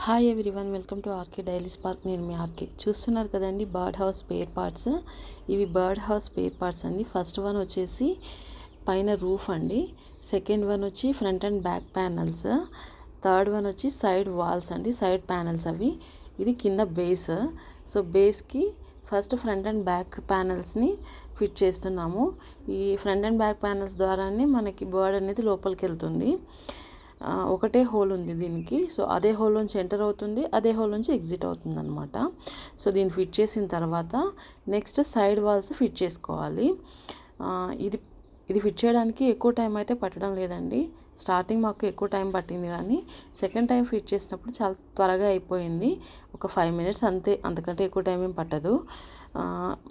Hi everyone, welcome to RK Daily Spark. నేను మీ RK. చూస్తున్నారు కదండి బర్డ్ హౌస్ స్పేర్ పార్ట్స్. ఇవి బర్డ్ హౌస్ స్పేర్ పార్ట్స్ అండి. ఫస్ట్ వన్ వచ్చేసి పైన రూఫ్ అండి, సెకండ్ వన్ వచ్చి front and back panels, third one వచ్చి సైడ్ వాల్స్ అండి, సైడ్ ప్యానల్స్ అవి. ఇది కింద బేస్. సో బేస్కి ఫస్ట్ ఫ్రంట్ అండ్ బ్యాక్ ప్యానల్స్ని ఫిట్ చేస్తున్నాము. ఈ ఫ్రంట్ అండ్ బ్యాక్ ప్యానల్స్ ద్వారానే మనకి బర్డ్ అనేది లోపలికి వెళ్తుంది. ఒకటే హోల్ ఉంది దీనికి. సో అదే హోల్ నుంచి ఎంటర్ అవుతుంది, అదే హోల్ నుంచి ఎగ్జిట్ అవుతుంది అనమాట. సో దీన్ని ఫిట్ చేసిన తర్వాత నెక్స్ట్ సైడ్ వాల్స్ ఫిట్ చేసుకోవాలి. ఇది ఇది ఫిట్ చేయడానికి ఎక్కువ టైం అయితే పట్టడం లేదండి. స్టార్టింగ్ మాకు ఎక్కువ టైం పట్టింది, కానీ సెకండ్ టైం ఫిట్ చేసినప్పుడు చాలా త్వరగా అయిపోయింది. ఒక 5 minutes అంతే, అంతకంటే ఎక్కువ టైం ఏం పట్టదు.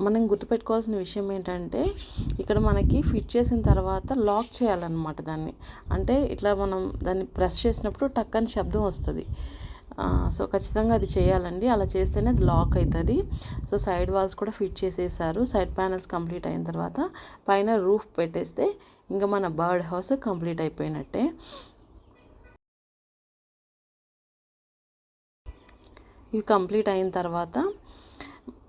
మనం గుర్తుపెట్టుకోవాల్సిన విషయం ఏంటంటే, ఇక్కడ మనకి ఫిట్ చేసిన తర్వాత లాక్ చేయాలన్నమాట దాన్ని. అంటే ఇట్లా మనం దాన్ని ప్రెస్ చేసినప్పుడు టక్కని శబ్దం వస్తుంది. సో ఖచ్చితంగా అది చేయాలండి. అలా చేస్తేనే అది లాక్ అవుతుంది. సో సైడ్ వాల్స్ కూడా ఫిట్ చేసేసారు. సైడ్ ప్యానల్స్ కంప్లీట్ అయిన తర్వాత పైన రూఫ్ పెట్టేస్తే ఇంకా మన బర్డ్ హౌస్ కంప్లీట్ అయిపోయినట్టే. ఇవి కంప్లీట్ అయిన తర్వాత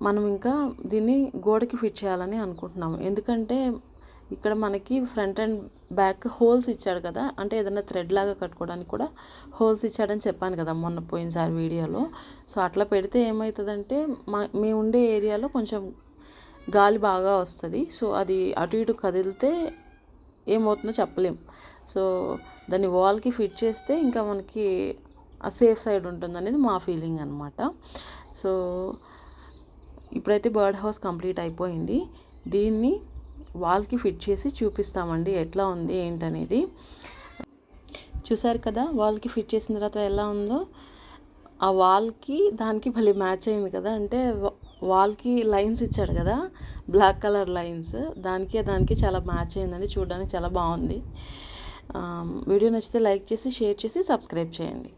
మనం ఇంకా దీన్ని గోడకి ఫిట్ చేయాలని అనుకుంటున్నాము. ఎందుకంటే ఇక్కడ మనకి ఫ్రంట్ అండ్ బ్యాక్ హోల్స్ ఇచ్చాడు కదా, అంటే ఏదైనా థ్రెడ్ లాగా కట్టుకోవడానికి కూడా హోల్స్ ఇచ్చాడని చెప్పాను కదా మొన్న పోయినసారి వీడియోలో. సో అట్లా పెడితే ఏమవుతుందంటే మేము ఉండే ఏరియాలో కొంచెం గాలి బాగా వస్తుంది. సో అది అటు ఇటు కదిలితే ఏమవుతుందో చెప్పలేం. సో దాన్ని వాల్కి ఫిట్ చేస్తే ఇంకా మనకి ఆ సేఫ్ సైడ్ ఉంటుంది అనేది మా ఫీలింగ్ అనమాట. సో ఇప్పుడైతే బర్డ్ హౌస్ కంప్లీట్ అయిపోయింది. దీన్ని వాల్కి ఫిట్ చేసి చూపిస్తామండి ఎట్లా ఉంది ఏంటనేది. చూసారు కదా వాల్కి ఫిట్ చేసిన తర్వాత ఎలా ఉందో. ఆ వాల్కి దానికి భలే మ్యాచ్ అయింది కదా. అంటే వాల్కి లైన్స్ ఇచ్చాడు కదా, బ్లాక్ కలర్ లైన్స్, దానికి చాలా మ్యాచ్ అయిందండి. చూడడానికి చాలా బాగుంది. వీడియో నచ్చితే లైక్ చేసి, షేర్ చేసి, సబ్స్క్రైబ్ చేయండి.